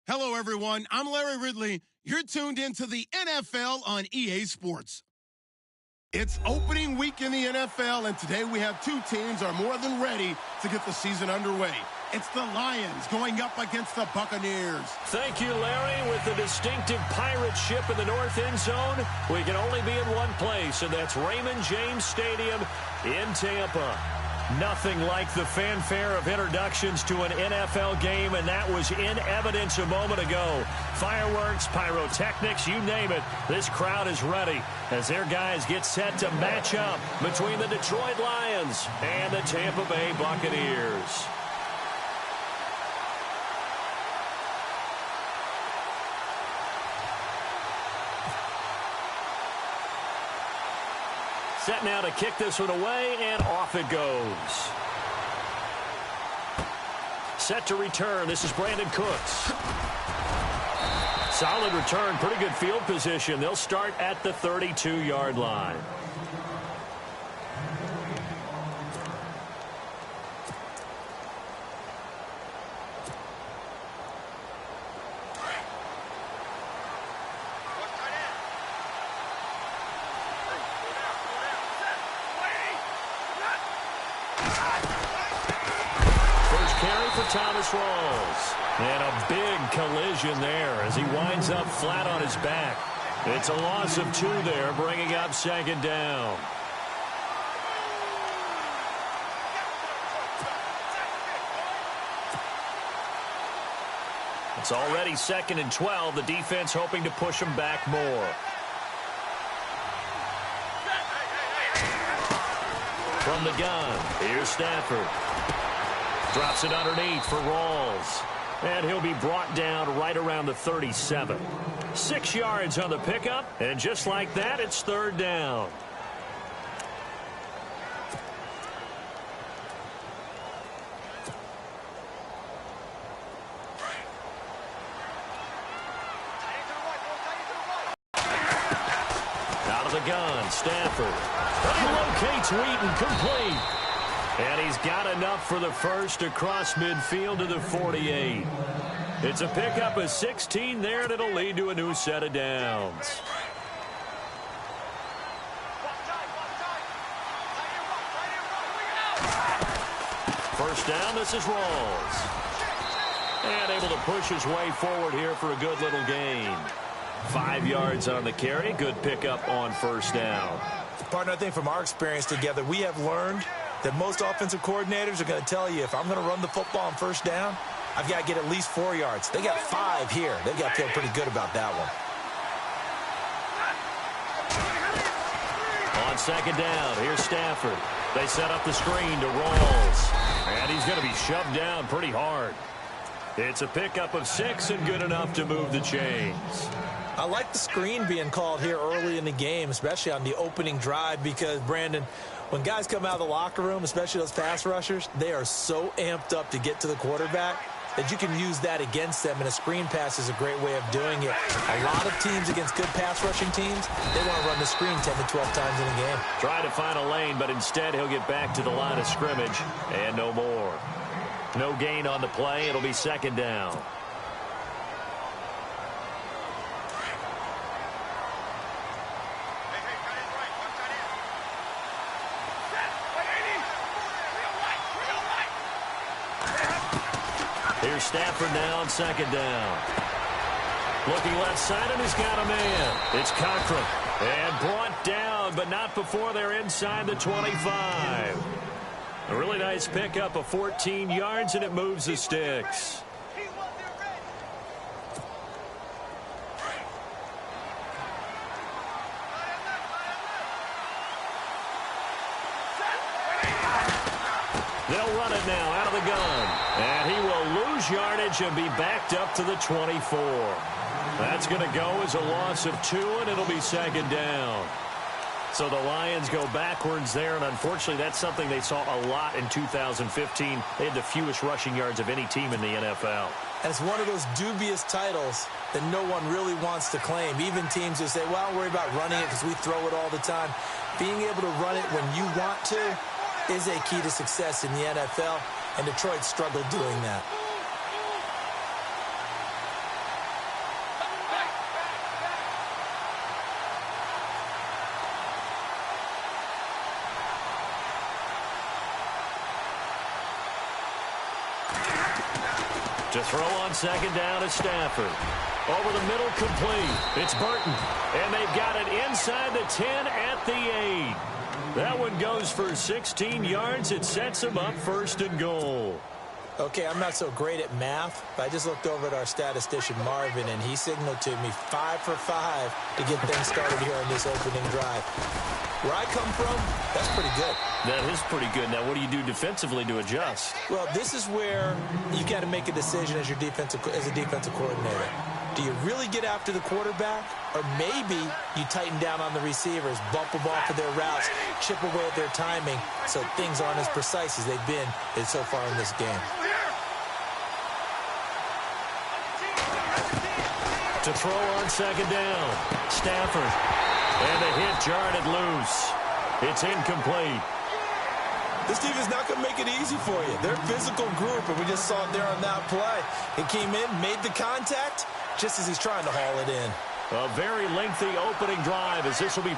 Hello, everyone. I'm Larry Ridley. You're tuned into the NFL on EA Sports. It's opening week in the NFL, and today we have two teams are more than ready to get the season underway. It's the Lions going up against the Buccaneers. Thank you, Larry. With the distinctive pirate ship in the north end zone, we can only be in one place, and that's Raymond James Stadium in Tampa. Nothing like the fanfare of introductions to an NFL game, and that was in evidence a moment ago. Fireworks, pyrotechnics, you name it. This crowd is ready as their guys get set to match up between the Detroit Lions and the Tampa Bay Buccaneers. Set now to kick this one away, and off it goes. Set to return. This is Brandon Cooks. Solid return, pretty good field position. They'll start at the 32-yard line. Thomas Rawls. And a big collision there as he winds up flat on his back. It's a loss of 2 there, bringing up second down. It's already 2nd and 12. The defense hoping to push him back more. From the gun, here's Stafford. Drops it underneath for Rawls. And he'll be brought down right around the 37. 6 yards on the pickup, and just like that, it's 3rd down. Out of the gun, Stafford. He locates Wheaton, complete. And he's got enough for the first across midfield to the 48. It's a pickup of 16 there, and it'll lead to a new set of downs. First down, this is Rawls. And able to push his way forward here for a good little gain. 5 yards on the carry. Good pickup on first down. Partner, I think from our experience together, we have learned that most offensive coordinators are going to tell you, if I'm going to run the football on first down, I've got to get at least 4 yards. They got 5 here. They've got to feel pretty good about that one. On second down, here's Stafford. They set up the screen to Rawls. And he's going to be shoved down pretty hard. It's a pickup of 6 and good enough to move the chains. I like the screen being called here early in the game, especially on the opening drive, because, Brandon, when guys come out of the locker room, especially those pass rushers, they are so amped up to get to the quarterback that you can use that against them, and a screen pass is a great way of doing it. A lot of teams against good pass rushing teams, they want to run the screen 10 to 12 times in a game. Try to find a lane, but instead he'll get back to the line of scrimmage, and no more. No gain on the play. It'll be second down. Here's Stafford now on second down. Looking left side, and he's got a man. It's Cochran. And brought down, but not before they're inside the 25. A really nice pickup of 14 yards, and it moves the sticks. They'll run it now out of the gun. And he will lose yardage and be backed up to the 24. That's going to go as a loss of 2, and it'll be second down. So the Lions go backwards there, and unfortunately that's something they saw a lot in 2015. They had the fewest rushing yards of any team in the NFL. And it's one of those dubious titles that no one really wants to claim. Even teams who say, well, I don't worry about running it because we throw it all the time. Being able to run it when you want to is a key to success in the NFL, and Detroit struggled doing that. To throw on second down is Stafford. Over the middle, complete. It's Burton. And they've got it inside the 10 at the 8. That one goes for 16 yards. It sets them up first and goal. Okay, I'm not so great at math, but I just looked over at our statistician, Marvin, and he signaled to me 5 for 5 to get things started here on this opening drive. Where I come from, that's pretty good. That is pretty good. Now, what do you do defensively to adjust? Well, this is where you've got to make a decision as a defensive coordinator. Do you really get after the quarterback? Or maybe you tighten down on the receivers, bump them off of their routes, chip away at their timing so things aren't as precise as they've been so far in this game. To throw on second down, Stafford. And the hit jarred it loose. It's incomplete. This team is not going to make it easy for you. They're a physical group, and we just saw it there on that play. He came in, made the contact, just as he's trying to haul it in. A very lengty opening drive as this will be...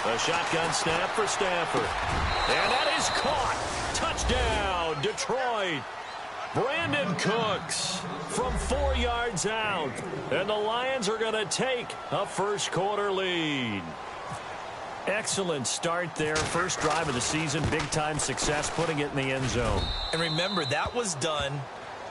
A shotgun snap for Stafford. And that is caught. Touchdown, Detroit. Brandon Cooks from 4 yards out. And the Lions are going to take a first quarter lead. Excellent start there. First drive of the season. Big-time success, putting it in the end zone. And remember, that was done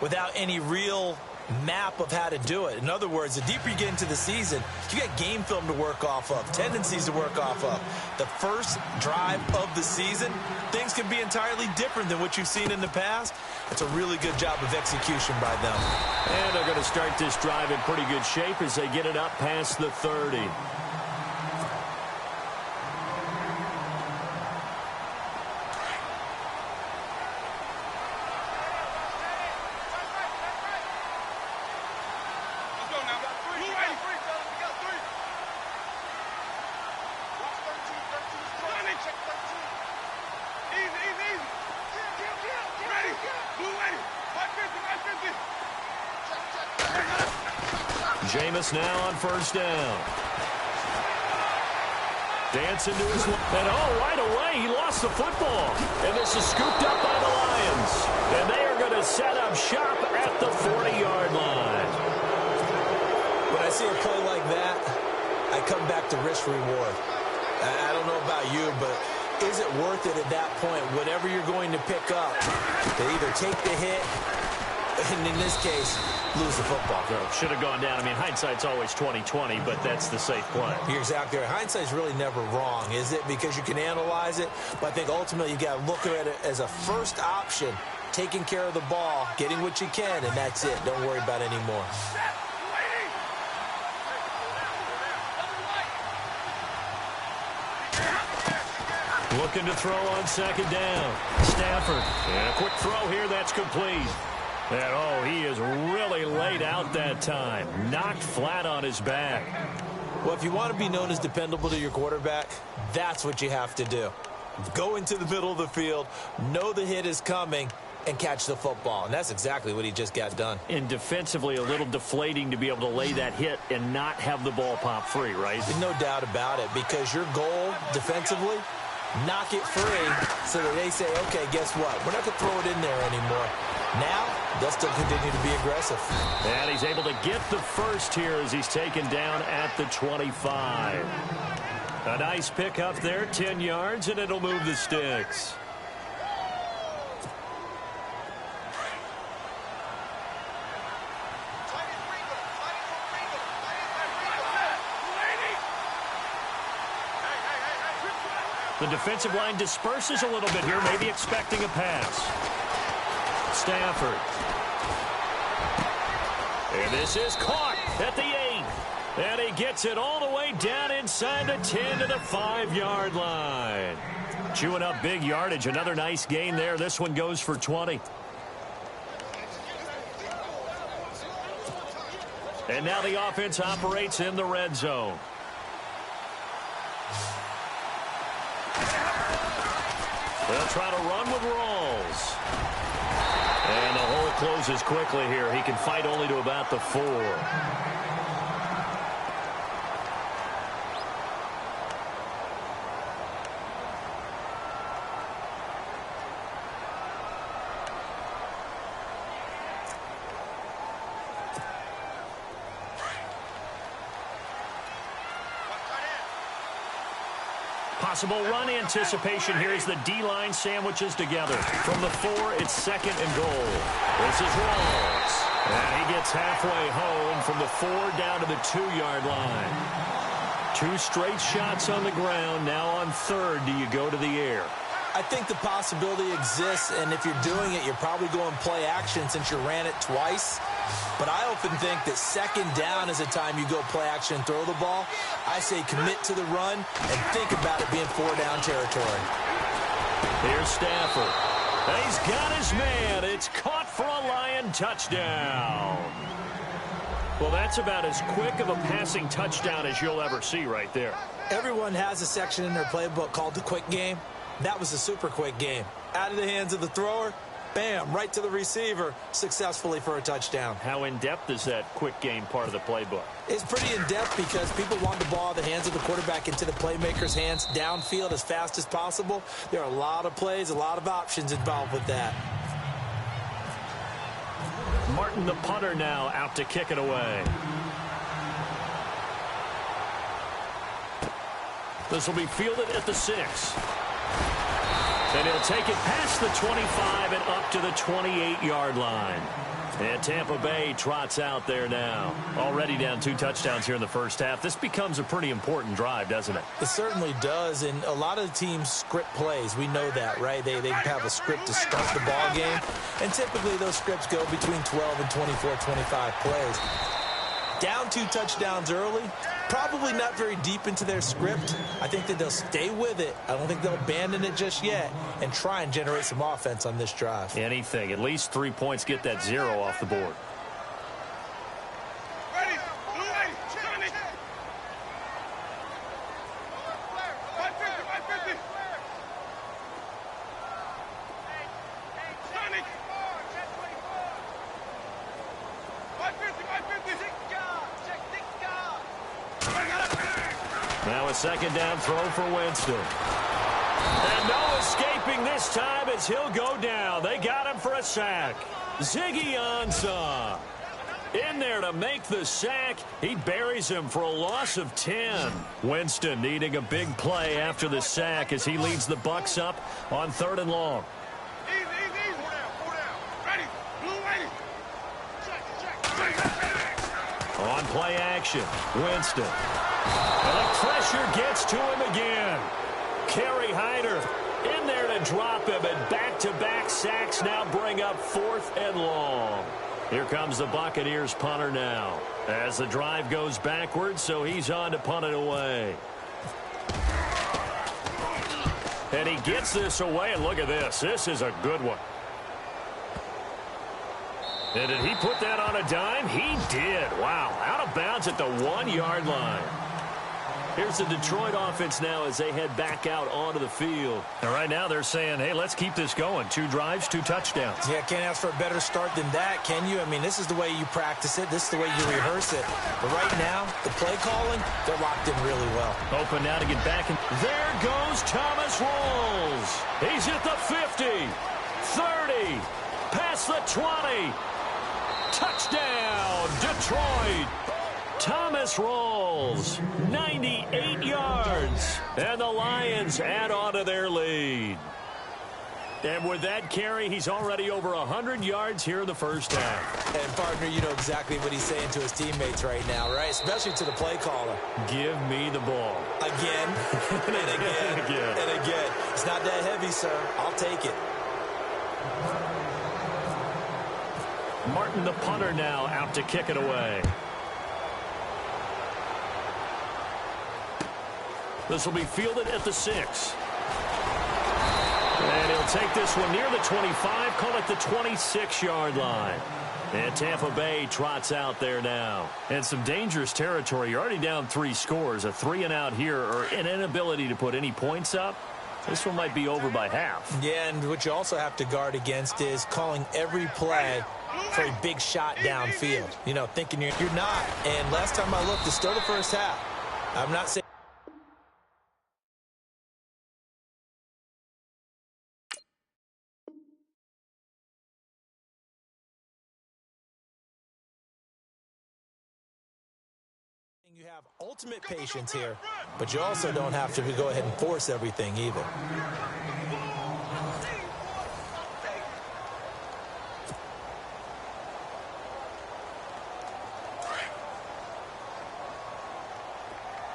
without any real map of how to do it. In other words, the deeper you get into the season, you got game film to work off of, tendencies to work off of. The first drive of the season, things can be entirely different than what you've seen in the past. It's a really good job of execution by them. And they're going to start this drive in pretty good shape as they get it up past the 30. Jameis now on first down. Dancing to his left. And right away, he lost the football. And this is scooped up by the Lions. And they are going to set up shop at the 40-yard line. When I see a play like that, I come back to risk reward. I don't know about you, but is it worth it at that point, whatever you're going to pick up, to either take the hit, and in this case, lose the football. Should have gone down. I mean, hindsight's always 20/20, but that's the safe play. You're exactly right. Hindsight's really never wrong, is it? Because you can analyze it, but I think ultimately you got to look at it as a first option, taking care of the ball, getting what you can, and that's it. Don't worry about it anymore. Looking to throw on second down. Stafford. And a quick throw here. That's complete. And, he is really laid out that time. Knocked flat on his back. Well, if you want to be known as dependable to your quarterback, that's what you have to do. Go into the middle of the field, know the hit is coming, and catch the football. And that's exactly what he just got done. And defensively, a little deflating to be able to lay that hit and not have the ball pop free, right? No doubt about it, because your goal defensively, knock it free so that they say, okay, guess what? We're not going to throw it in there anymore. Now, they'll still continue to be aggressive. And he's able to get the first here as he's taken down at the 25. A nice pickup there, 10 yards, and it'll move the sticks. The defensive line disperses a little bit here, maybe expecting a pass. Stafford. And this is caught at the 8. And he gets it all the way down inside the 10 to the 5-yard line. Chewing up big yardage. Another nice gain there. This one goes for 20. And now the offense operates in the red zone. They'll try to run with Rawls. And the hole closes quickly here. He can fight only to about the 4. Possible run anticipation here as the D-line sandwiches together. From the 4, it's 2nd and goal. This is Rawls. And he gets halfway home from the 4 down to the 2-yard line. 2 straight shots on the ground. Now on 3rd, do you go to the air? I think the possibility exists, and if you're doing it, you're probably going play action since you ran it twice. But I often think that 2nd down is a time you go play action and throw the ball. I say commit to the run and think about it being 4-down territory. Here's Stafford. He's got his man. It's caught for a Lion touchdown. Well, that's about as quick of a passing touchdown as you'll ever see right there. Everyone has a section in their playbook called the quick game. That was a super quick game. Out of the hands of the thrower, bam, right to the receiver, successfully for a touchdown. How in-depth is that quick game part of the playbook? It's pretty in-depth because people want the ball out of the hands of the quarterback into the playmaker's hands downfield as fast as possible. There are a lot of plays, a lot of options involved with that. Martin, the punter, now out to kick it away. This will be fielded at the 6. And he'll take it past the 25 and up to the 28-yard line. And Tampa Bay trots out there now. Already down 2 touchdowns here in the first half. This becomes a pretty important drive, doesn't it? It certainly does, and a lot of the teams script plays. We know that, right? They have a script to start the ball game, and typically those scripts go between 12 and 24, 25 plays. Down 2 touchdowns early, probably not very deep into their script. I think that they'll stay with it. I don't think they'll abandon it just yet and try and generate some offense on this drive. Anything. At least 3 points, get that 0 off the board. Now a 2nd down throw for Winston. And no escaping this time as he'll go down. They got him for a sack. Ziggy Ansah in there to make the sack. He buries him for a loss of 10. Winston needing a big play after the sack as he leads the Bucs up on 3rd and long. On play action, Winston. And the pressure gets to him again. Kerry Hyder in there to drop him, and back-to-back sacks now bring up 4th and long. Here comes the Buccaneers punter now as the drive goes backwards, so he's on to punt it away. And he gets this away, and look at this. This is a good one. And did he put that on a dime? He did. Wow. Out of bounds at the 1-yard line. Here's the Detroit offense now as they head back out onto the field. And right now they're saying, hey, let's keep this going. 2 drives, 2 touchdowns. Yeah, can't ask for a better start than that, can you? I mean, this is the way you practice it. This is the way you rehearse it. But right now, the play calling, they're locked in really well. Open now to get back. And there goes Thomas Rawls. He's at the 50, 30, past the 20. Touchdown, Detroit. Thomas Rawls, 98 yards. And the Lions add on to their lead. And with that carry, he's already over 100 yards here in the first half. And, partner, you know exactly what he's saying to his teammates right now, right? Especially to the play caller. Give me the ball. Again, and again, and again. It's not that heavy, sir. I'll take it. Martin, the punter, now out to kick it away. This will be fielded at the 6. And he'll take this one near the 25, call it the 26-yard line. And Tampa Bay trots out there now. And some dangerous territory. You're already down 3 scores. A 3-and-out here, or an inability to put any points up. This one might be over by half. Yeah, and what you also have to guard against is calling every play for a big shot downfield. You know, thinking you're not. And last time I looked, it's still the first half. I'm not saying you have ultimate patience here, but you also don't have to go ahead and force everything either.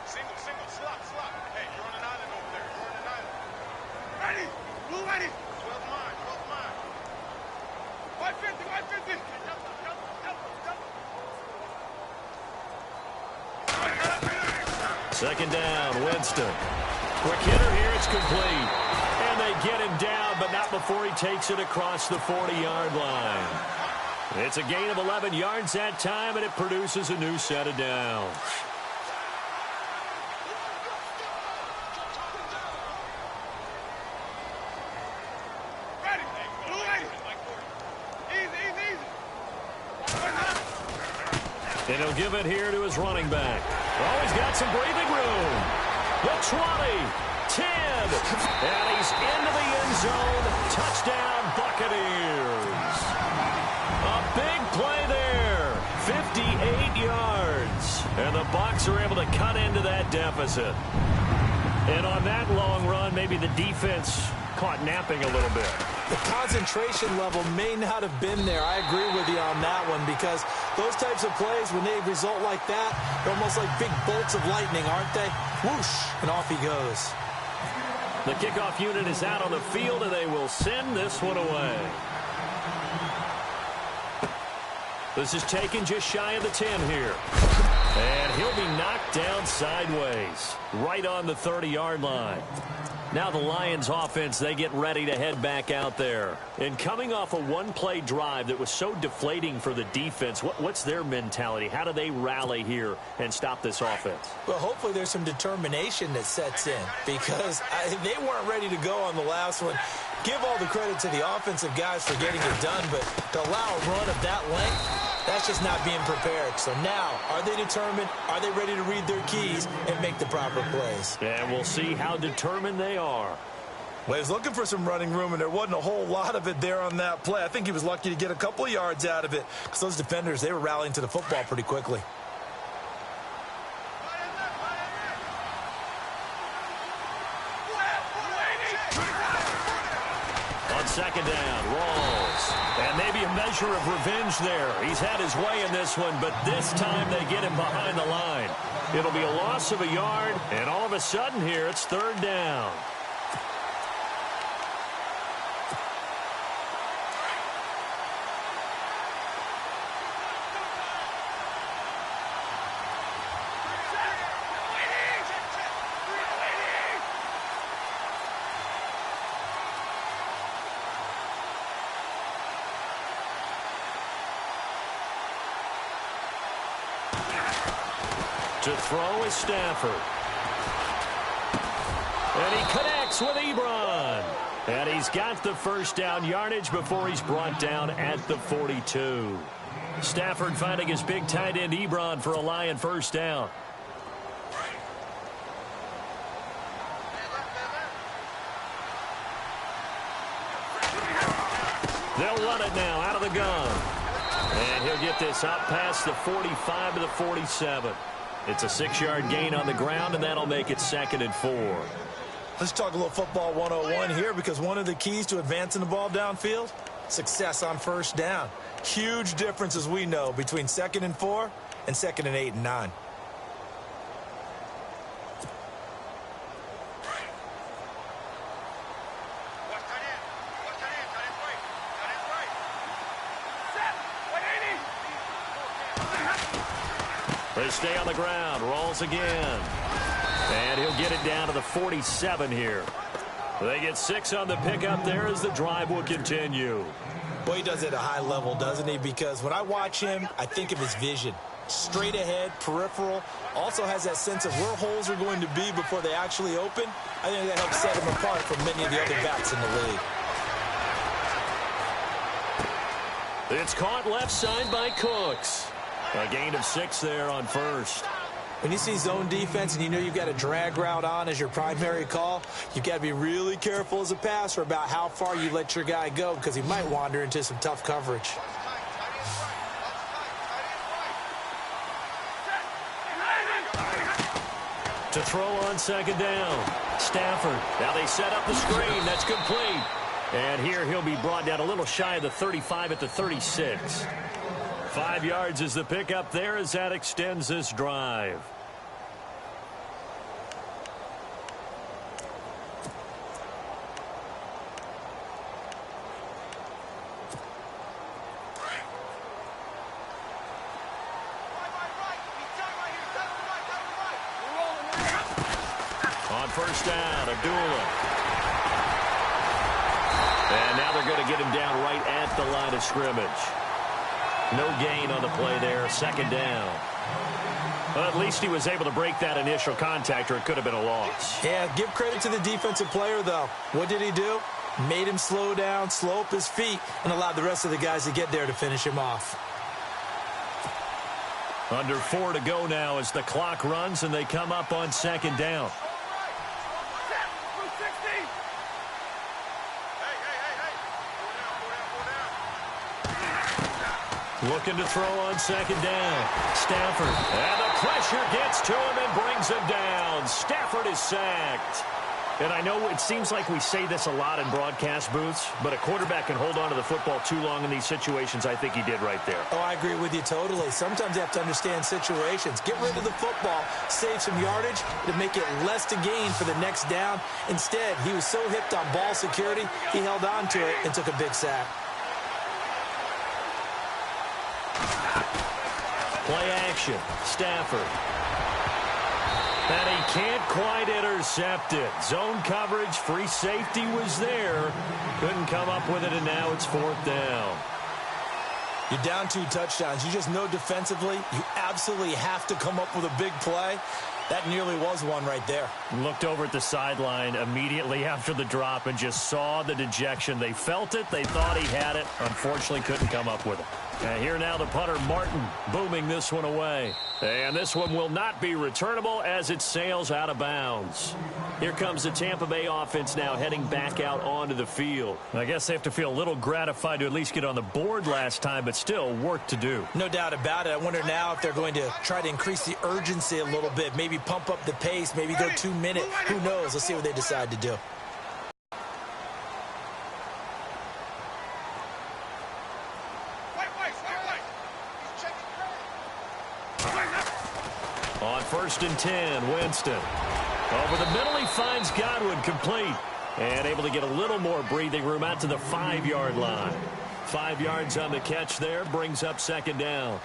Single, slot. Hey, you're on an island over there. You're on an island. Ready? Blue ready. 12 mine. 550. Second down, Winston. Quick hitter here, it's complete. And they get him down, but not before he takes it across the 40-yard line. It's a gain of 11 yards that time, and it produces a new set of downs. And he'll give it here to his running back. Oh, he's got some breathing room. The 20, 10, and he's into the end zone. Touchdown, Buccaneers. A big play there, 58 yards. And the Bucs are able to cut into that deficit. And on that long run, maybe the defense caught napping a little bit. The concentration level may not have been there. I agree with you on that one, because those types of plays, when they result like that, they're almost like big bolts of lightning, aren't they? Whoosh, and off he goes. The kickoff unit is out on the field, and they will send this one away. This is taken just shy of the 10 here. And he'll be knocked down sideways, right on the 30-yard line. Now the Lions offense, they get ready to head back out there. And coming off a one-play drive that was so deflating for the defense, what's their mentality? How do they rally here and stop this offense? Well, hopefully there's some determination that sets in, because they weren't ready to go on the last one. Give all the credit to the offensive guys for getting it done, but to allow a run of that length, that's just not being prepared. So now, are they determined? Are they ready to read their keys and make the proper plays? And we'll see how determined they are. Well, he was looking for some running room, and there wasn't a whole lot of it there on that play. I think he was lucky to get a couple of yards out of it, because those defenders, they were rallying to the football pretty quickly. On second down, Rawls. And maybe a measure of revenge there. He's had his way in this one, but this time they get him behind the line. It'll be a loss of a yard, and all of a sudden here, it's third down. To throw is Stafford. And he connects with Ebron. And he's got the first down yardage before he's brought down at the 42. Stafford finding his big tight end Ebron for a Lion first down. They'll run it now out of the gun. And he'll get this out past the 45 to the 47. It's a 6-yard gain on the ground, and that'll make it 2nd and 4. Let's talk a little football 101 here, because one of the keys to advancing the ball downfield, success on first down. Huge difference, as we know, between 2nd and 4 and 2nd and 8 and 9. They stay on the ground. Rolls again. And he'll get it down to the 47 here. They get 6 on the pickup there as the drive will continue. Boy, he does it at a high level, doesn't he? Because when I watch him, I think of his vision. Straight ahead, peripheral. Also has that sense of where holes are going to be before they actually open. I think that helps set him apart from many of the other backs in the league. It's caught left side by Cooks. A gain of 6 there on first. When you see zone defense and you know you've got a drag route on as your primary call, you've got to be really careful as a passer about how far you let your guy go, because he might wander into some tough coverage. To throw on second down. Stafford. Now they set up the screen. That's complete. And here he'll be brought down a little shy of the 35 at the 36. 5 yards is the pickup there as that extends this drive. On first down, Abdullah. And now they're going to get him down right at the line of scrimmage. No gain on the play there, second down. Well, at least he was able to break that initial contact, or it could have been a loss. Yeah, give credit to the defensive player, though. What did he do? Made him slow down, slow up his feet, and allowed the rest of the guys to get there to finish him off. Under 4 to go now as the clock runs, and they come up on second down. Looking to throw on second down. Stafford. And the pressure gets to him and brings him down. Stafford is sacked. And I know it seems like we say this a lot in broadcast booths, but a quarterback can hold on to the football too long in these situations. I think he did right there. Oh, I agree with you totally. Sometimes you have to understand situations. Get rid of the football, save some yardage to make it less to gain for the next down. Instead, he was so hipped on ball security, he held on to it and took a big sack. Play action. Stafford. And he can't quite intercept it. Zone coverage, free safety was there. Couldn't come up with it, and now it's fourth down. You're down 2 touchdowns. You just know defensively you absolutely have to come up with a big play. That nearly was one right there. Looked over at the sideline immediately after the drop and just saw the dejection. They felt it. They thought he had it. Unfortunately, couldn't come up with it. And here now the punter, Martin, booming this one away. And this one will not be returnable as it sails out of bounds. Here comes the Tampa Bay offense now heading back out onto the field. I guess they have to feel a little gratified to at least get on the board last time, but still work to do. No doubt about it. I wonder now if they're going to try to increase the urgency a little bit, maybe pump up the pace, maybe go 2 minute. Who knows? Let's see what they decide to do. On first and 10, Winston. Over the middle, he finds Godwin complete. And able to get a little more breathing room out to the 5-yard line. 5 yards on the catch there, brings up second down.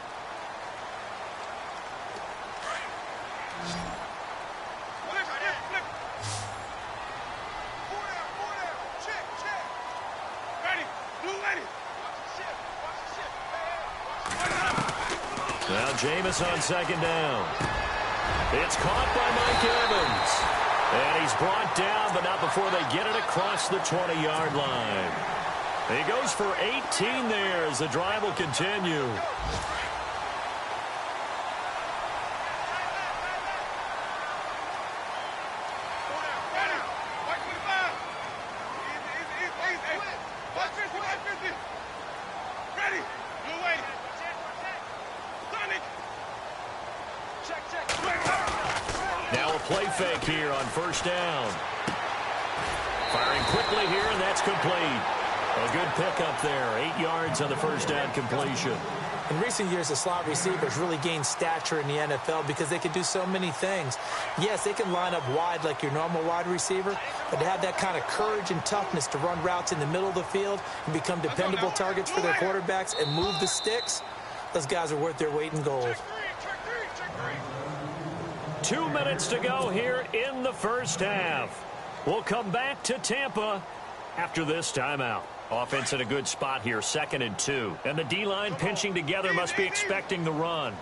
Now Jameis on second down. It's caught by Mike Evans. And he's brought down, but not before they get it across the 20-yard line. He goes for 18 there as the drive will continue. Now a play fake here on first down. Firing quickly here, and that's complete. A good pickup there. 8 yards on the first down completion. In recent years, the slot receivers really gained stature in the NFL because they can do so many things. Yes, they can line up wide like your normal wide receiver, but to have that kind of courage and toughness to run routes in the middle of the field and become dependable targets for their quarterbacks and move the sticks, those guys are worth their weight in gold. 2 minutes to go here in the first half. We'll come back to Tampa after this timeout. Offense in a good spot here, 2nd and 2. And the D-line pinching together must be expecting the run.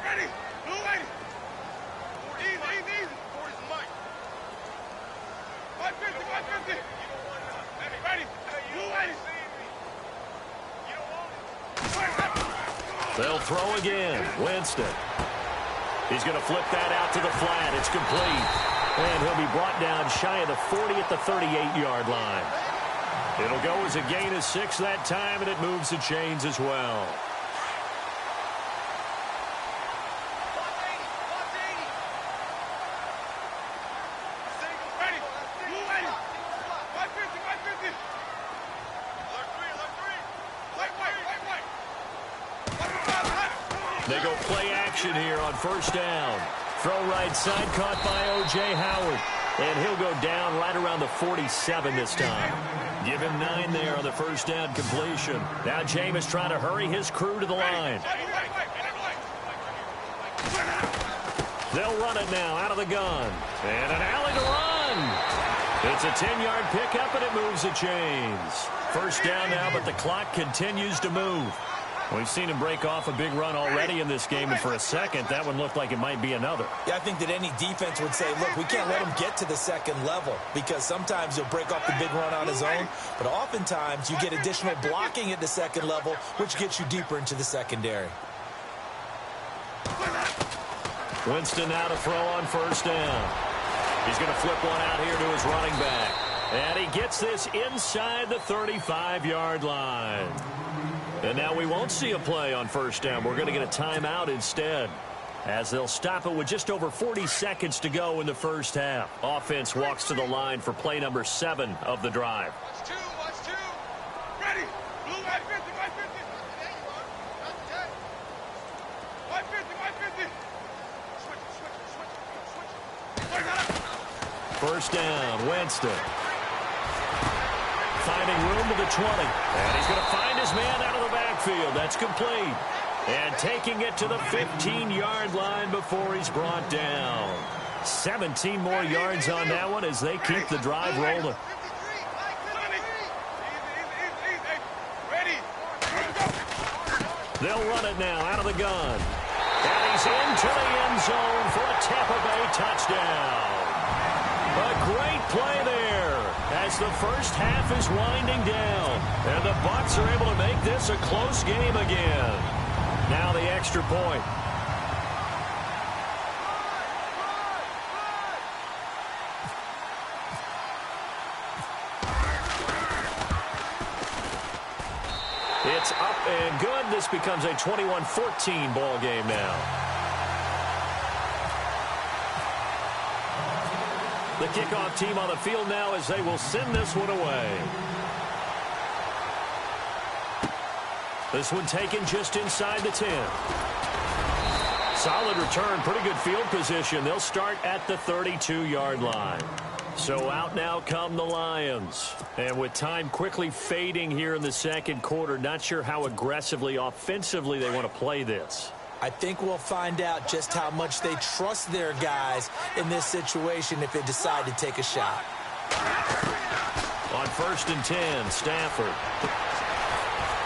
Ready? Blue lady. Easy. 40's the mic. 550. Ready? Blue lady. They'll throw again. Winston. He's going to flip that out to the flat. It's complete. And he'll be brought down shy of the 40 at the 38-yard line. It'll go as a gain of 6 that time, and it moves the chains as well. They go play action here on first down. Throw right side caught by O.J. Howard. And he'll go down right around the 47 this time. Give him 9 there on the first down completion. Now Jameis trying to hurry his crew to the line. They'll run it now out of the gun. And an alley to run. It's a 10-yard pickup, and it moves the chains. First down now, but the clock continues to move. We've seen him break off a big run already in this game, and for a second, that one looked like it might be another. Yeah, I think that any defense would say, look, we can't let him get to the second level, because sometimes he'll break off the big run on his own, but oftentimes you get additional blocking at the second level, which gets you deeper into the secondary. Winston now to throw on first down. He's going to flip one out here to his running back. And he gets this inside the 35-yard line. And now we won't see a play on first down. We're going to get a timeout instead, as they'll stop it with just over 40 seconds to go in the first half. Offense walks to the line for play number 7 of the drive. Watch two. Ready. Blue, right 50, right 50. There you are. Not today. Right 50, right 50. Switch. First down, Winston. Finding room to the 20. And he's going to find his man out of the backfield. That's complete. And taking it to the 15-yard line before he's brought down. 17 more yards on that one as they keep the drive rolling. They'll run it now out of the gun. And he's into the end zone for a Tampa Bay touchdown. A great play there as the first half is winding down. And the Bucs are able to make this a close game again. Now the extra point. It's up and good. This becomes a 21-14 ball game now. The kickoff team on the field now as they will send this one away. This one taken just inside the 10. Solid return, pretty good field position. They'll start at the 32-yard line. So out now come the Lions. And with time quickly fading here in the second quarter, not sure how aggressively, offensively they want to play this. I think we'll find out just how much they trust their guys in this situation if they decide to take a shot. On 1st and 10, Stafford.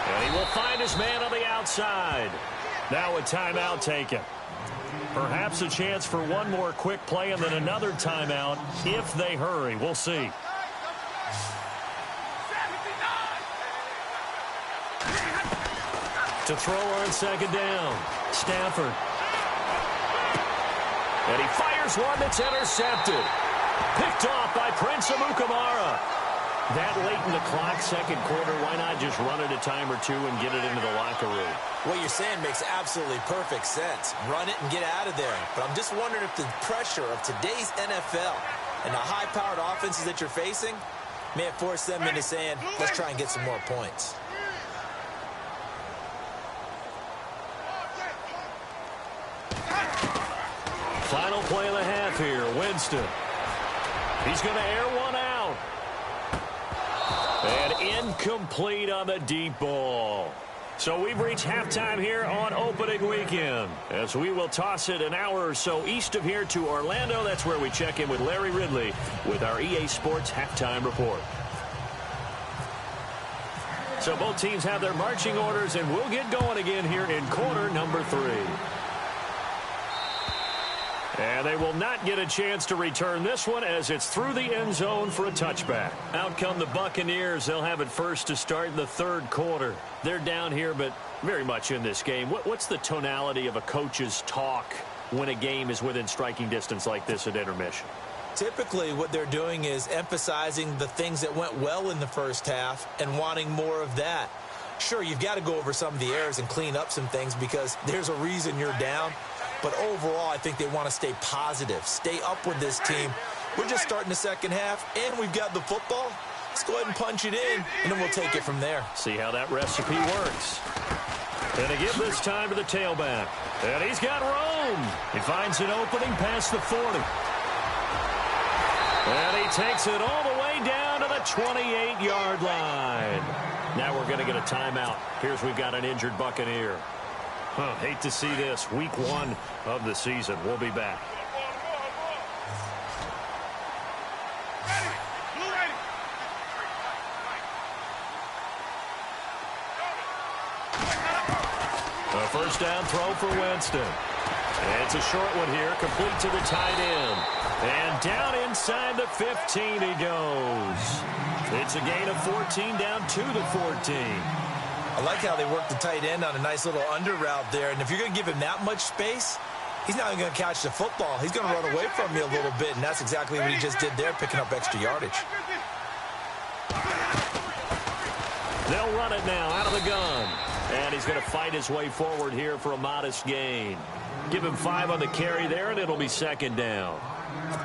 And he will find his man on the outside. Now a timeout taken. Perhaps a chance for one more quick play and then another timeout if they hurry. We'll see. To throw on second down, Stafford. And he fires one that's intercepted. Picked off by Prince Amukamara. That late in the clock, second quarter, why not just run it a time or two and get it into the locker room? What you're saying makes absolutely perfect sense. Run it and get out of there. But I'm just wondering if the pressure of today's NFL and the high-powered offenses that you're facing may have forced them into saying, let's try and get some more points. Final play of the half here, Winston. He's going to air one out. And incomplete on the deep ball. So we've reached halftime here on opening weekend, as we will toss it an hour or so east of here to Orlando. That's where we check in with Larry Ridley with our EA Sports halftime report. So both teams have their marching orders, and we'll get going again here in quarter number 3. And they will not get a chance to return this one as it's through the end zone for a touchback. Out come the Buccaneers. They'll have it first to start in the third quarter. They're down here, but very much in this game. What's the tonality of a coach's talk when a game is within striking distance like this at intermission? Typically, what they're doing is emphasizing the things that went well in the first half and wanting more of that. Sure, you've got to go over some of the errors and clean up some things because there's a reason you're down. But overall, I think they want to stay positive, stay up with this team. We're just starting the second half, and we've got the football. Let's go ahead and punch it in, and then we'll take it from there. See how that recipe works. And they give this time to the tailback. And he's got room. He finds an opening past the 40. And he takes it all the way down to the 28-yard line. Now we're going to get a timeout. Here's we've got an injured Buccaneer. Hate to see this. Week 1 of the season. We'll be back. A first down throw for Winston. And it's a short one here, complete to the tight end. And down inside the 15 he goes. It's a gain of 14 down to the 14. I like how they work the tight end on a nice little under route there. And if you're going to give him that much space, he's not even going to catch the football. He's going to run away from you a little bit, and that's exactly what he just did there, picking up extra yardage. They'll run it now out of the gun. And he's going to fight his way forward here for a modest gain. Give him 5 on the carry there, and it'll be second down.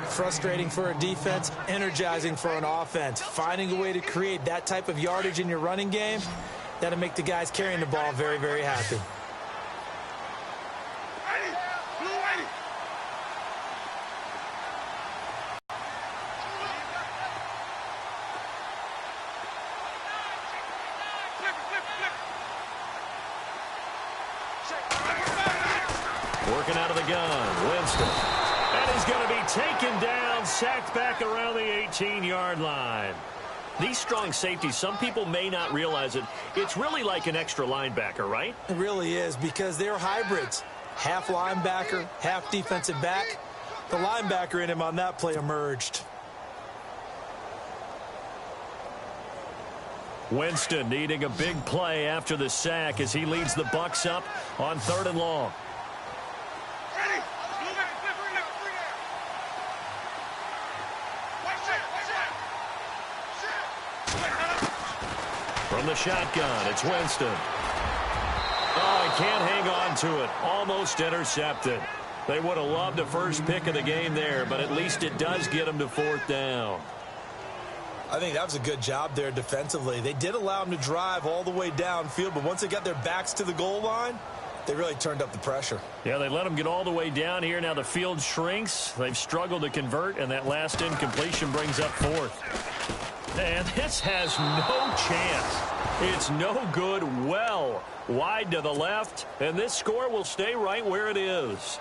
Frustrating for a defense, energizing for an offense. Finding a way to create that type of yardage in your running game, that'll make the guys carrying the ball very, very happy. Working out of the gun, Winston. And he's going to be taken down, sacked back around the 18-yard line. These strong safeties, some people may not realize it. It's really like an extra linebacker, right? It really is, because they're hybrids. Half linebacker, half defensive back. The linebacker in him on that play emerged. Winston needing a big play after the sack as he leads the Bucs up on 3rd and long. From the shotgun, it's Winston. Oh, he can't hang on to it. Almost intercepted. They would have loved a first pick of the game there, but at least it does get them to 4th down. I think that was a good job there defensively. They did allow them to drive all the way downfield, but once they got their backs to the goal line, they really turned up the pressure. Yeah, they let them get all the way down here. Now the field shrinks. They've struggled to convert, and that last incompletion brings up 4th. And this has no chance. It's no good. Well wide to the left, and this score will stay right where it is.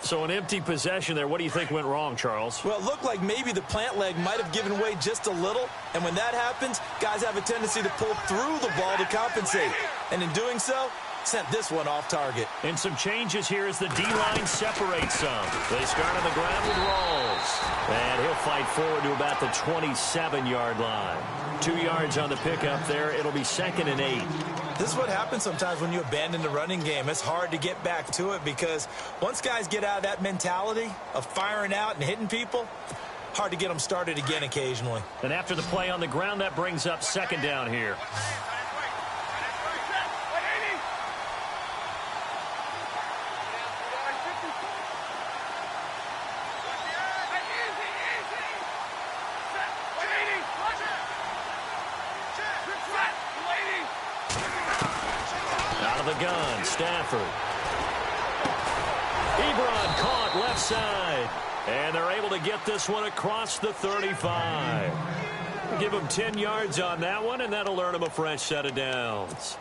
So an empty possession there. What do you think went wrong, Charles? Well, it looked like maybe the plant leg might have given way just a little, and when that happens, guys have a tendency to pull through the ball to compensate. And in doing so, sent this one off target. And some changes here as the D-line separates some. They start on the ground with Rawls. And he'll fight forward to about the 27-yard line. 2 yards on the pickup there. It'll be 2nd and 8. This is what happens sometimes when you abandon the running game. It's hard to get back to it because once guys get out of that mentality of firing out and hitting people, hard to get them started again occasionally. And after the play on the ground, that brings up 2nd down here. The gun, Stafford. Ebron caught left side. And they're able to get this one across the 35. Give them 10 yards on that one, and that'll earn them a fresh set of downs.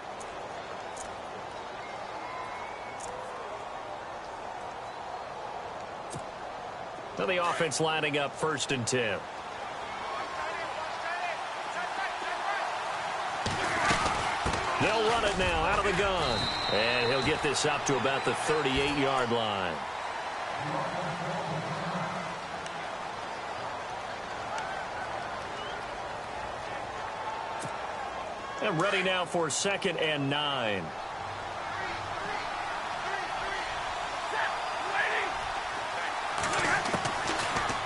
Now the offense lining up 1st and 10. They'll run it now out of the gun. And he'll get this up to about the 38-yard line. And ready now for 2nd and 9.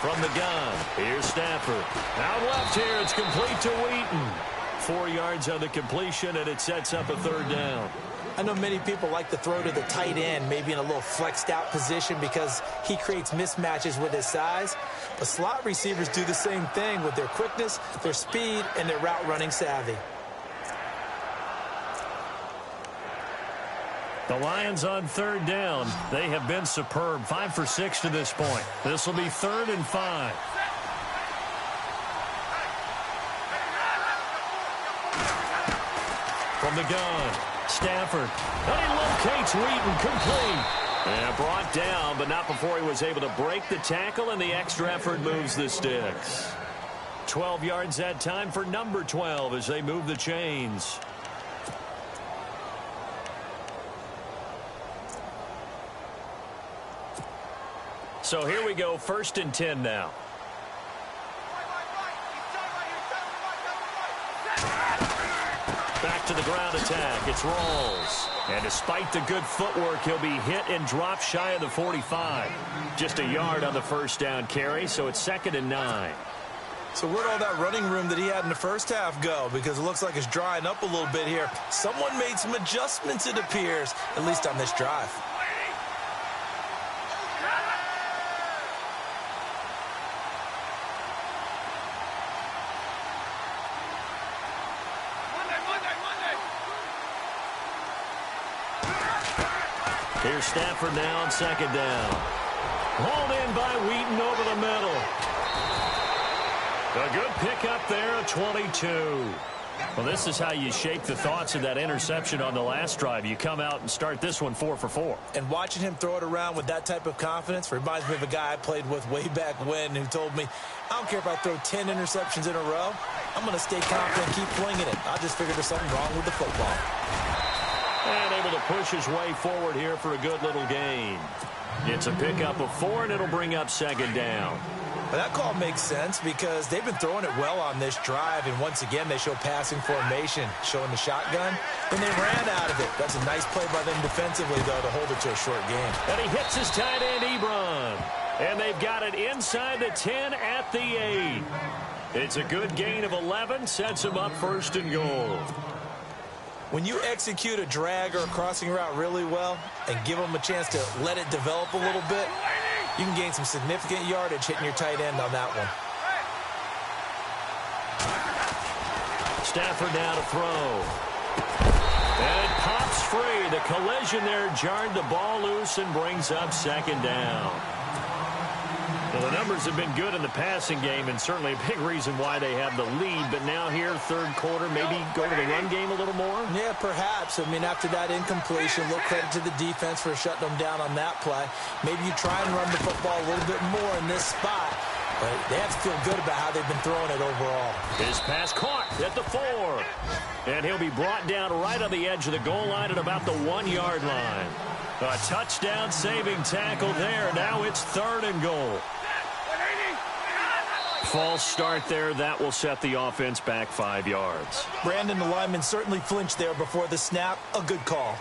From the gun, here's Stafford. Out left here, it's complete to Wheaton. 4 yards on the completion, and it sets up a 3rd down. I know many people like to throw to the tight end, maybe in a little flexed out position because he creates mismatches with his size. But slot receivers do the same thing with their quickness, their speed, and their route running savvy. The Lions on third down. They have been superb. 5 for 6 to this point. This will be 3rd and 5. From the gun, Stafford. And he locates Wheaton, complete. And brought down, but not before he was able to break the tackle, and the extra effort moves the sticks. 12 yards that time for number 12 as they move the chains. So here we go, 1st and 10 now. Back to the ground attack. It's Rawls. And despite the good footwork, he'll be hit and dropped shy of the 45. Just a yard on the first down carry, so it's 2nd and 9. So where'd all that running room that he had in the first half go? Because it looks like it's drying up a little bit here. Someone made some adjustments, it appears, at least on this drive. Here's Stafford now on 2nd down. Hauled in by Wheaton over the middle. A good pickup there at 22. Well, this is how you shape the thoughts of that interception on the last drive. You come out and start this one 4 for 4. And watching him throw it around with that type of confidence reminds me of a guy I played with way back when who told me, I don't care if I throw 10 interceptions in a row. I'm going to stay confident and keep flinging it. I just figured there's something wrong with the football. And able to push his way forward here for a good little gain. It's a pickup of 4, and it'll bring up 2nd down. Well, that call makes sense because they've been throwing it well on this drive, and once again they show passing formation, showing the shotgun, and they ran out of it. That's a nice play by them defensively, though, to hold it to a short game. And he hits his tight end, Ebron. And they've got it inside the 10 at the 8. It's a good gain of 11, sets him up 1st and goal. When you execute a drag or a crossing route really well and give them a chance to let it develop a little bit, you can gain some significant yardage hitting your tight end on that one. Stafford now to throw. And it pops free. The collision there jarred the ball loose and brings up 2nd down. Well, the numbers have been good in the passing game, and certainly a big reason why they have the lead. But now here, 3rd quarter, maybe go to the run game a little more? Yeah, perhaps. I mean, after that incompletion, a little credit to the defense for shutting them down on that play. Maybe you try and run the football a little bit more in this spot. But they have to feel good about how they've been throwing it overall. His pass caught at the 4. And he'll be brought down right on the edge of the goal line at about the 1-yard line. A touchdown-saving tackle there. Now it's 3rd and goal. False start there. That will set the offense back 5 yards. Brandon, the lineman certainly flinched there before the snap. A good call.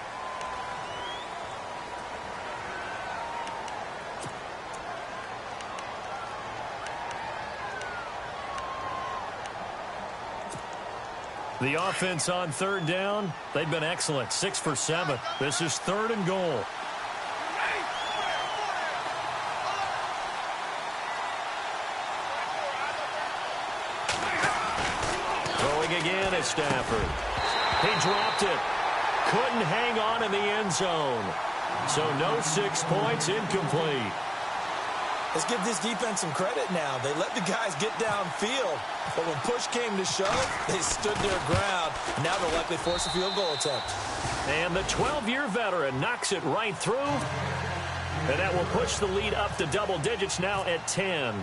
The offense on 3rd down, they've been excellent. 6 for 7. This is 3rd and goal. Again is Stafford. He dropped it. Couldn't hang on in the end zone. So no 6 points, incomplete. Let's give this defense some credit now. They let the guys get downfield. But when push came to shove, they stood their ground. And now they'll likely force a field goal attempt. And the 12-year veteran knocks it right through. And that will push the lead up to double digits now at 10.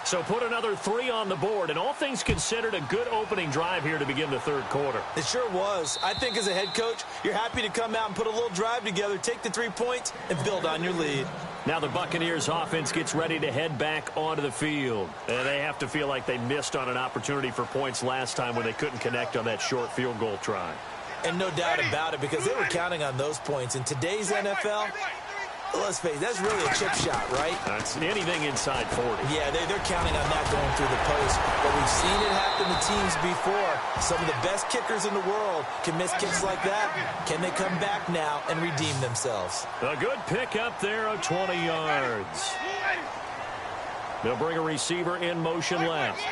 So put another 3 on the board, and all things considered, a good opening drive here to begin the 3rd quarter. It sure was. I think as a head coach, you're happy to come out and put a little drive together, take the 3 points, and build on your lead. Now the Buccaneers offense gets ready to head back onto the field. And they have to feel like they missed on an opportunity for points last time when they couldn't connect on that short field goal try. And no doubt about it, because they were counting on those points. In today's NFL, let's face it, that's really a chip shot, right? That's anything inside 40. Yeah, they're counting on that going through the post. But we've seen it happen to teams before. Some of the best kickers in the world can miss kicks like that. Can they come back now and redeem themselves? A good pickup there of 20 yards. They'll bring a receiver in motion left.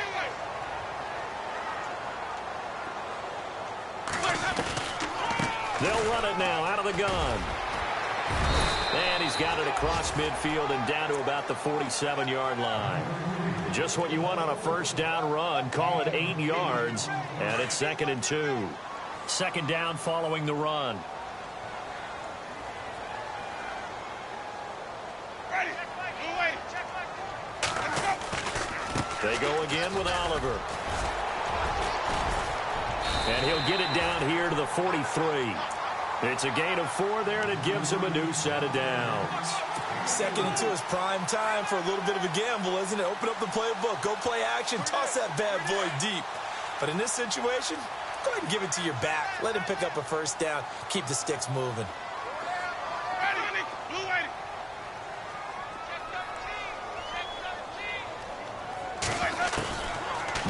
They'll run it now out of the gun. And he's got it across midfield and down to about the 47-yard line. Just what you want on a first down run. Call it 8 yards, and it's 2nd and 2. Second down following the run. Ready. Away. Let's go. They go again with Oliver. And he'll get it down here to the 43. It's a gain of 4 there, and it gives him a new set of downs. 2nd and 2 is prime time for a little bit of a gamble, isn't it? Open up the playbook, go play action, toss that bad boy deep. But in this situation, go ahead and give it to your back. Let him pick up a first down. Keep the sticks moving. Ready. Blue waiting.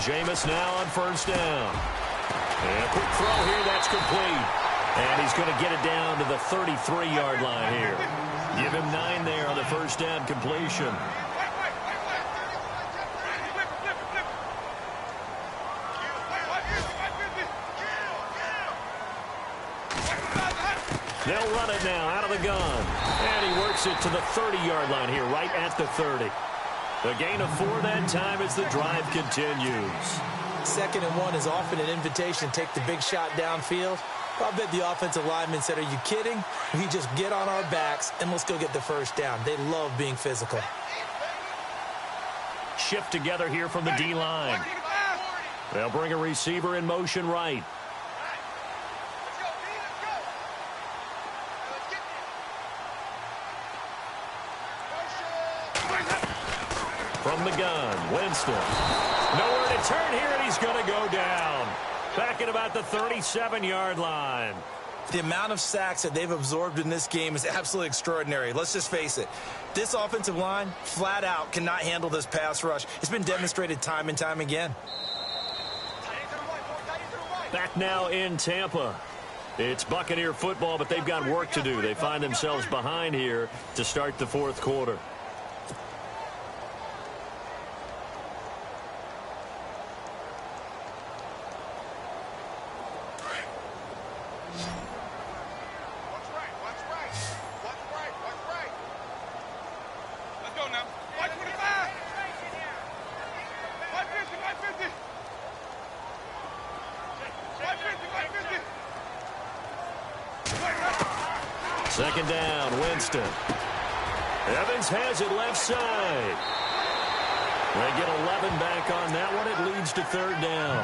Jameis now on first down. And a quick throw here, that's complete. And he's going to get it down to the 33-yard line here. Give him 9 there on the first down completion. They'll run it now out of the gun. And he works it to the 30-yard line here, right at the 30. A gain of 4 that time as the drive continues. 2nd and 1 is often an invitation to take the big shot downfield. I bet the offensive lineman said, are you kidding? We just get on our backs and let's go get the first down. They love being physical. Shift together here from the D-line. They'll bring a receiver in motion right. From the gun, Winston. Nowhere to turn here, and he's going to go down. Back at about the 37-yard line. The amount of sacks that they've absorbed in this game is absolutely extraordinary. Let's just face it. This offensive line, flat out, cannot handle this pass rush. It's been demonstrated time and time again. Back now in Tampa. It's Buccaneer football, but they've got work to do. They find themselves behind here to start the 4th quarter. Second down, Winston. Evans has it left side. They get 11 back on that one. It leads to 3rd down.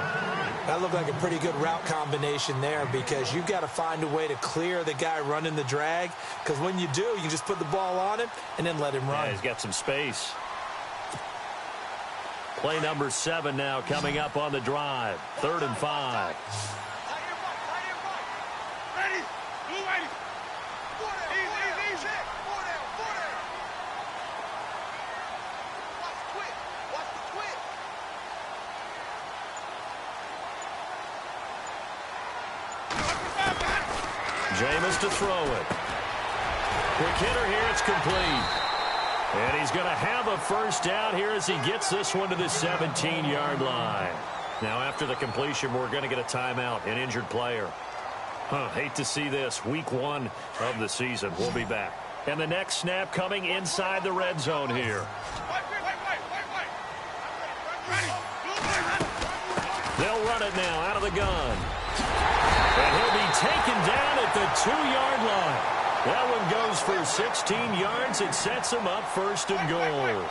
That looked like a pretty good route combination there because you've got to find a way to clear the guy running the drag, because when you do, you can just put the ball on him and then let him run. Yeah, he's got some space. Play number 7 now coming up on the drive. 3rd and 5. Jameis to throw it. Quick hitter here, it's complete. And he's going to have a first down here as he gets this one to the 17-yard line. Now after the completion, we're going to get a timeout, an injured player. Hate to see this. Week 1 of the season. We'll be back. And the next snap coming inside the red zone here. They'll run it now out of the gun. And he'll be taken down at the 2-yard line. That one goes for 16 yards. It sets him up 1st and goal.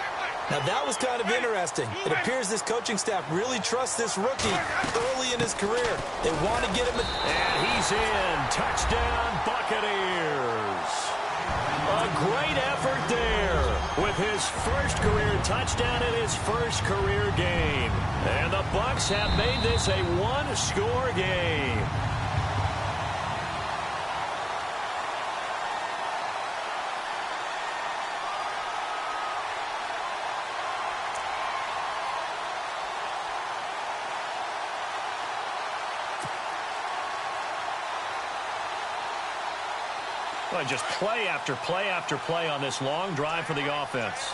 Now, that was kind of interesting. It appears this coaching staff really trusts this rookie early in his career. They want to get him. And he's in. Touchdown, Buccaneers. A great effort there with his first career touchdown in his first career game. And the Bucs have made this a 1-score game. Well, just play after play after play on this long drive for the offense.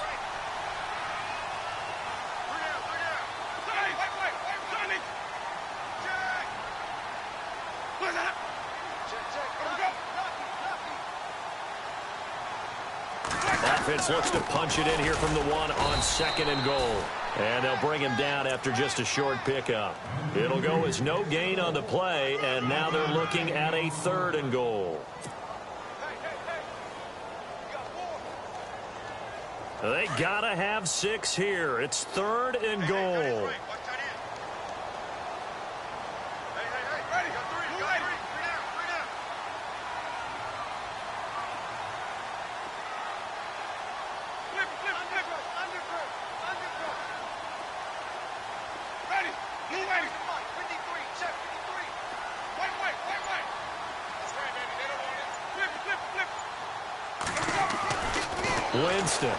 offense looks to punch it in here from the 1 on 2nd and goal. And they'll bring him down after just a short pickup. It'll go as no gain on the play, and now they're looking at a 3rd and goal. They gotta have 6 here. It's 3rd and goal. Winston.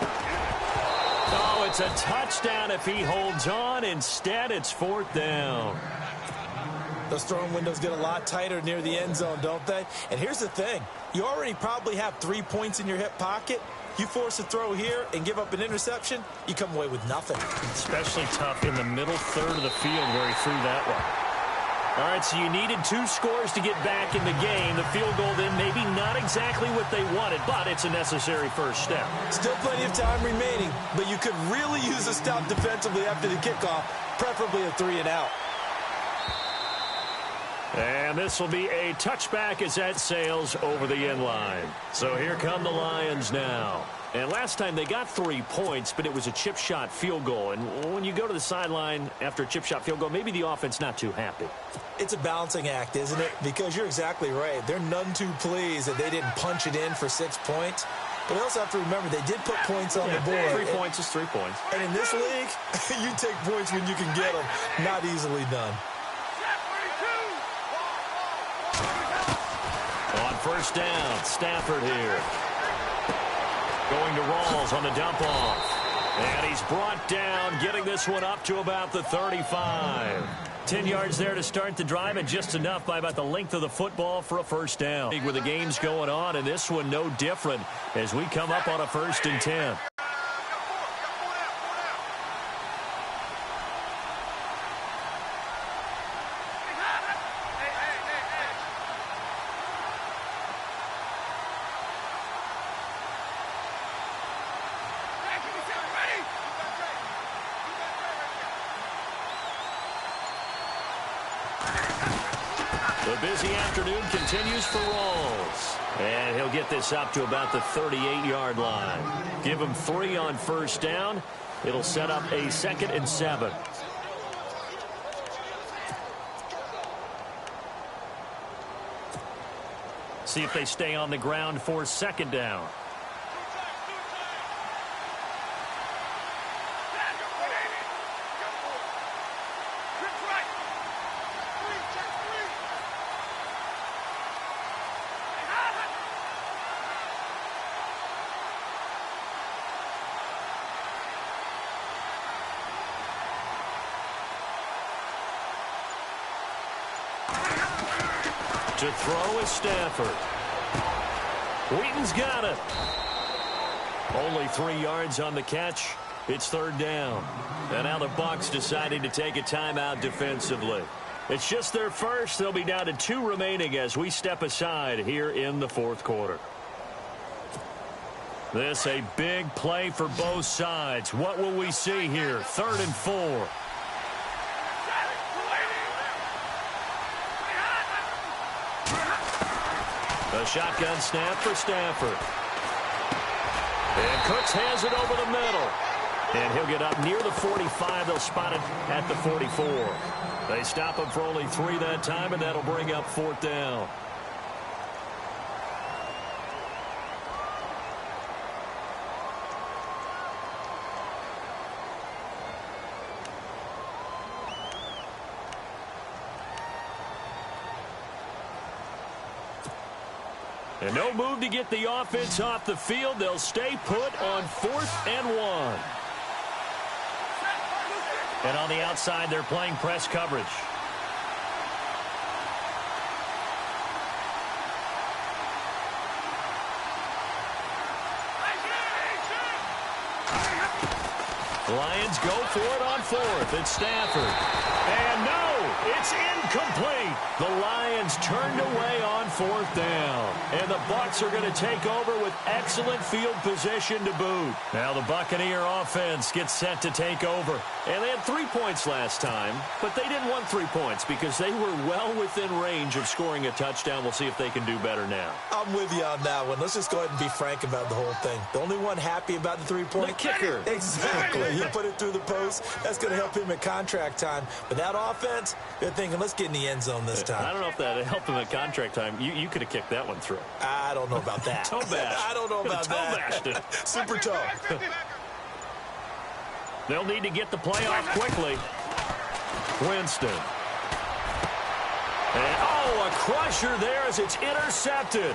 Oh, it's a touchdown if he holds on. Instead, it's 4th down. Those throwing windows get a lot tighter near the end zone, don't they? And here's the thing. You already probably have 3 points in your hip pocket. You force a throw here and give up an interception, you come away with nothing. Especially tough in the middle third of the field where he threw that one. All right, so you needed 2 scores to get back in the game. The field goal then maybe not exactly what they wanted, but it's a necessary first step. Still plenty of time remaining, but you could really use a stop defensively after the kickoff, preferably a 3 and out. And this will be a touchback as that sails over the end line. So here come the Lions now. And last time they got 3 points, but it was a chip shot field goal. And when you go to the sideline after a chip shot field goal, maybe the offense not too happy. It's a balancing act, isn't it? Because you're exactly right. They're none too pleased that they didn't punch it in for 6 points. But we also have to remember they did put points on the board. 3 points is 3 points. And in this league, you take points when you can get them. Not easily done. On first down, Stafford here. Going to Rawls on the dump off. And he's brought down, getting this one up to about the 35. 10 yards there to start the drive, and just enough by about the length of the football for a first down. Where the game's going on, and this one no different as we come up on a 1st and 10. The busy afternoon continues for Rawls. And he'll get this up to about the 38-yard line. Give him 3 on first down. It'll set up a 2nd and 7. See if they stay on the ground for 2nd down. To throw is Stafford. Wheaton's got it. Only 3 yards on the catch. It's 3rd down. And now the Bucs deciding to take a timeout defensively. It's just their first. They'll be down to 2 remaining as we step aside here in the 4th quarter. This a big play for both sides. What will we see here? 3rd and 4. A shotgun snap for Stafford. And Cooks has it over the middle. And he'll get up near the 45. They'll spot it at the 44. They stop him for only 3 that time, and that'll bring up 4th down. And no move to get the offense off the field. They'll stay put on 4th and 1. And on the outside, they're playing press coverage. Lions go for it on 4th. It's Stafford. And no! It's incomplete. The Lions turned away on 4th down. And the Bucs are going to take over with excellent field position to boot. Now the Buccaneer offense gets set to take over. And they had 3 points last time, but they didn't want 3 points because they were well within range of scoring a touchdown. We'll see if they can do better now. I'm with you on that one. Let's just go ahead and be frank about the whole thing. The only one happy about the 3-point? The kicker. Exactly. He put it through the post. That's going to help him at contract time. But that offense, they're thinking, let's get in the end zone this time. I don't know if that helped him at contract time. You could have kicked that one through. I don't know about that. Toe bash. I don't know about that. Toe bashed it. Super toe. They'll need to get the play off quickly. Winston. And, a crusher there as it's intercepted.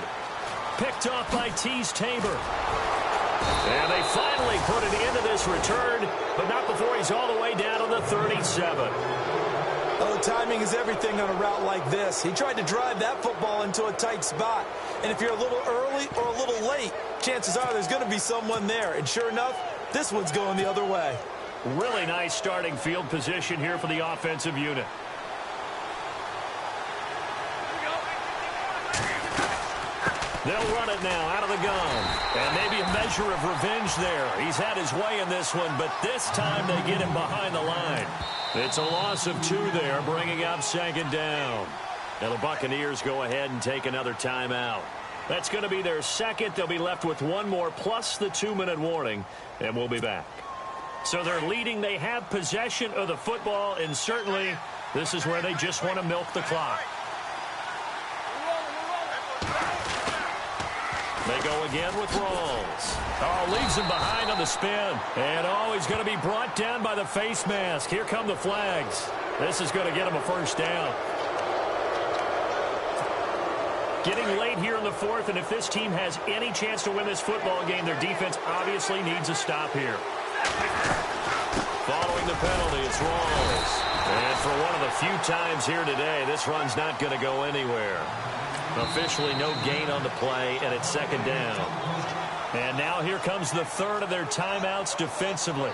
Picked off by Tease Tabor. And they finally put it into this return, but not before he's all the way down to the 37. Oh, timing is everything on a route like this. He tried to drive that football into a tight spot. And if you're a little early or a little late, chances are there's going to be someone there. And sure enough, this one's going the other way. Really nice starting field position here for the offensive unit. They'll run it now out of the gun. And maybe a measure of revenge there. He's had his way in this one, but this time they get him behind the line. It's a loss of 2 there, bringing up 2nd down. Now the Buccaneers go ahead and take another timeout. That's going to be their second. They'll be left with 1 more plus the 2-minute warning, and we'll be back. So they're leading. They have possession of the football, and certainly this is where they just want to milk the clock. They go again with Rawls. Leaves him behind on the spin. And, he's going to be brought down by the face mask. Here come the flags. This is going to get him a 1st down. Getting late here in the 4th, and if this team has any chance to win this football game, their defense obviously needs a stop here. Following the penalty, it's Rawls. And for one of the few times here today, this run's not going to go anywhere. Officially no gain on the play, and it's 2nd down. And now here comes the 3rd of their timeouts defensively.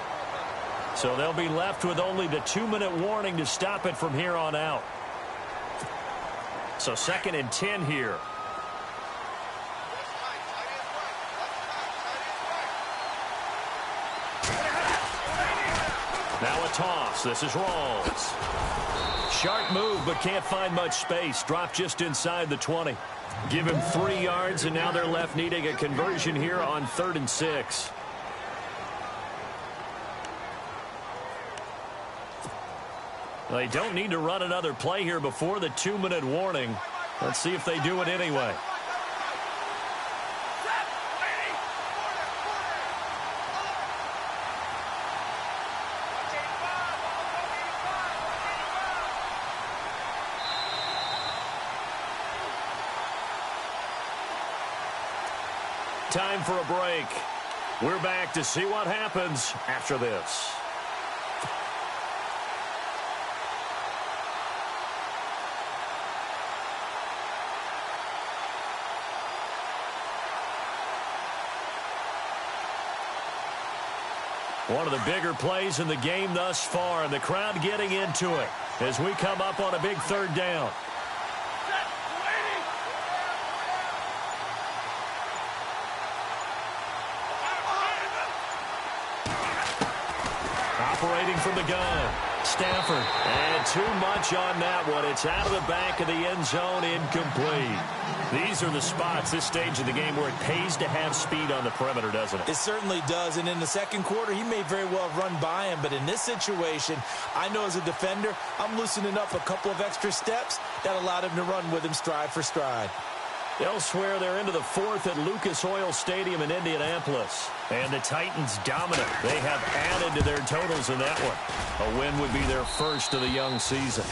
So they'll be left with only the 2-minute warning to stop it from here on out. So 2nd and 10 here. Now a toss. This is Rawls. Sharp move, but can't find much space. Dropped just inside the 20. Give him 3 yards, and now they're left needing a conversion here on 3rd and 6. They don't need to run another play here before the 2-minute warning. Let's see if they do it anyway. Time for a break. We're back to see what happens after this. One of the bigger plays in the game thus far, and the crowd getting into it as we come up on a big 3rd down. Operating from the gun, Stafford. And too much on that one. It's out of the back of the end zone, incomplete. These are the spots, this stage of the game, where it pays to have speed on the perimeter, doesn't it? It certainly does. And in the 2nd quarter, he may very well run by him. But in this situation, I know as a defender, I'm loosening up a couple of extra steps that allowed him to run with him stride for stride. Elsewhere, they're into the 4th at Lucas Oil Stadium in Indianapolis. And the Titans dominant. They have added to their totals in that one. A win would be their 1st of the young season.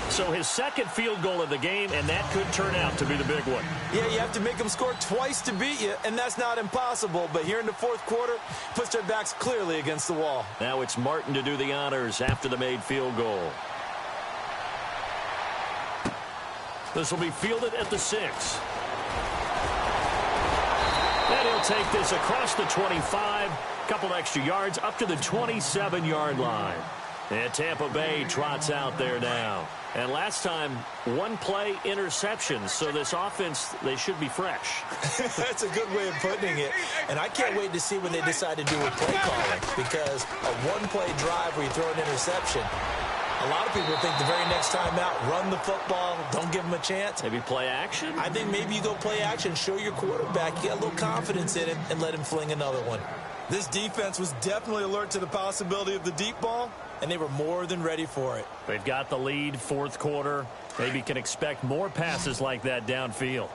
So his 2nd field goal of the game, and that could turn out to be the big one. Yeah, you have to make them score twice to beat you, and that's not impossible. But here in the 4th quarter, puts their backs clearly against the wall. Now it's Martin to do the honors after the made field goal. This will be fielded at the 6. And he'll take this across the 25. Couple extra yards up to the 27-yard line. And Tampa Bay trots out there now. And last time, one-play interceptions. So this offense, they should be fresh. That's a good way of putting it. And I can't wait to see when they decide to do with play calling. Because a one-play drive where you throw an interception, a lot of people think the very next time out, run the football, don't give them a chance. Maybe play action? I think maybe you go play action, show your quarterback, you got a little confidence in him, and let him fling another one. This defense was definitely alert to the possibility of the deep ball, and they were more than ready for it. They've got the lead, fourth quarter. Maybe can expect more passes like that downfield.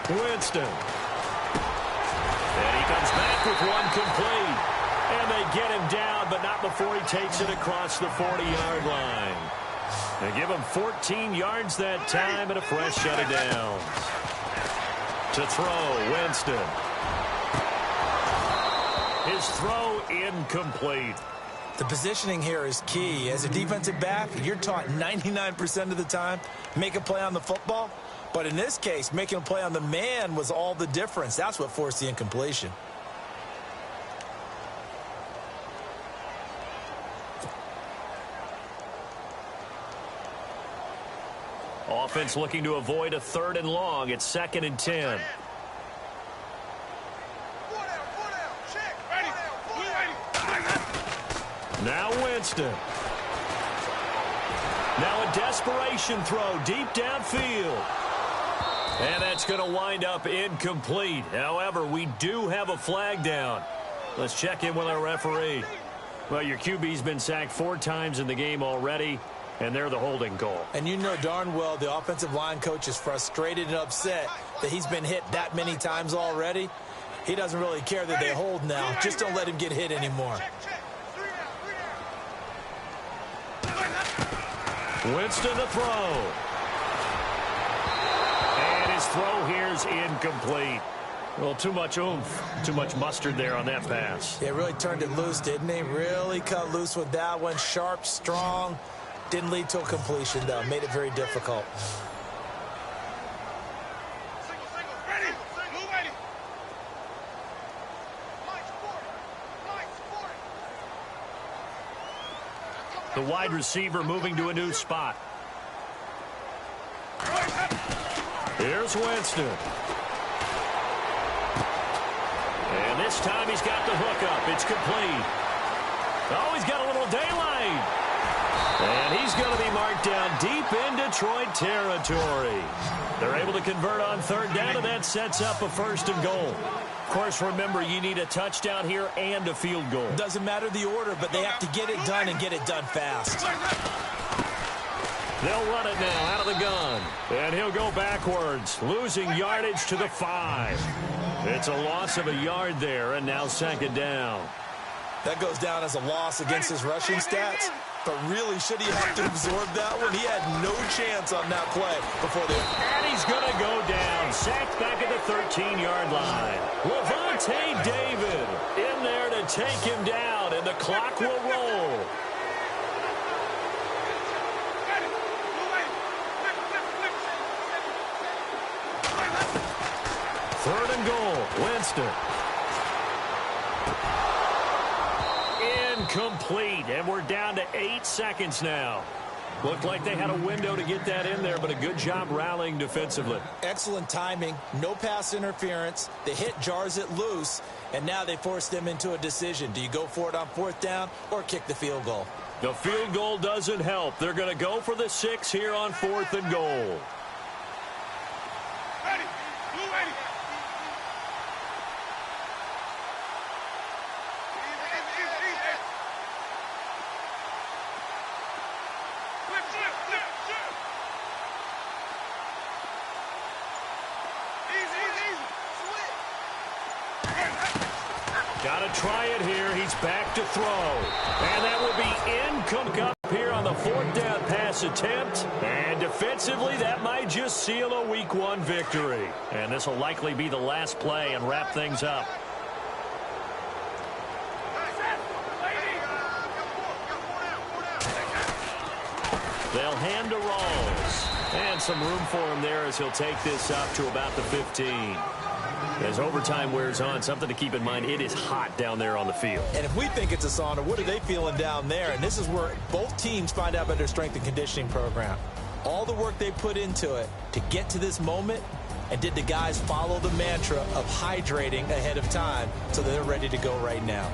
Winston. And he comes back with one complete. And they get him down, but not before he takes it across the 40-yard line. They give him 14 yards that time and a fresh set of downs. To throw, Winston. His throw incomplete. The positioning here is key. As a defensive back, you're taught 99% of the time, make a play on the football. But in this case, making a play on the man was all the difference. That's what forced the incompletion. Offense looking to avoid a 3rd and long. It's 2nd and 10. Now Winston. Now a desperation throw deep downfield. And that's going to wind up incomplete. However, we do have a flag down. Let's check in with our referee. Well, your QB's been sacked 4 times in the game already, and they're the holding call. And you know darn well the offensive line coach is frustrated and upset that he's been hit that many times already. He doesn't really care that they hold now. Just don't let him get hit anymore. Winston to throw. And his throw here's incomplete. Well, too much oomph, too much mustard there on that pass. They really turned it loose, didn't they? Really cut loose with that one. Sharp, strong. Didn't lead to a completion, though. Made it very difficult. The wide receiver moving to a new spot. Here's Winston. And this time he's got the hook up. It's complete. Oh, he's got a little daylight. And he's going to be marked down deep in Detroit territory. They're able to convert on 3rd down, and that sets up a 1st and goal. Of course, remember, you need a touchdown here and a field goal. Doesn't matter the order, but they have to get it done and get it done fast. They'll run it now out of the gun. And he'll go backwards, losing yardage to the 5. It's a loss of a yard there, and now 2nd down. That goes down as a loss against his rushing stats. But really, should he have to absorb that one? He had no chance on that play before they... And he's going to go down. Sacked back at the 13-yard line. Levante David in there to take him down, and the clock will roll. Third and goal. Winston. Incomplete, and we're down to 8 seconds now. Looked like they had a window to get that in there, but a good job rallying defensively. Excellent timing, no pass interference. The hit jars it loose, and now they force them into a decision. Do you go for it on 4th down or kick the field goal? The field goal doesn't help. They're going to go for the 6 here on 4th and goal. Ready. Blue ready. Got to try it here. He's back to throw. And that will be incomplete up here on the 4th down pass attempt. And defensively, that might just seal a Week 1 victory. And this will likely be the last play and wrap things up. They'll hand to Rawls. And some room for him there as he'll take this up to about the 15. As overtime wears on, something to keep in mind, it is hot down there on the field. And if we think it's a sauna, what are they feeling down there? And this is where both teams find out about their strength and conditioning program. All the work they put into it to get to this moment, and did the guys follow the mantra of hydrating ahead of time so that they're ready to go right now?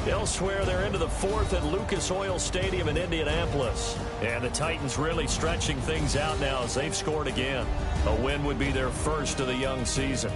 Elsewhere, they're into the fourth at Lucas Oil Stadium in Indianapolis. And the Titans really stretching things out now as they've scored again. A win would be their first of the young season.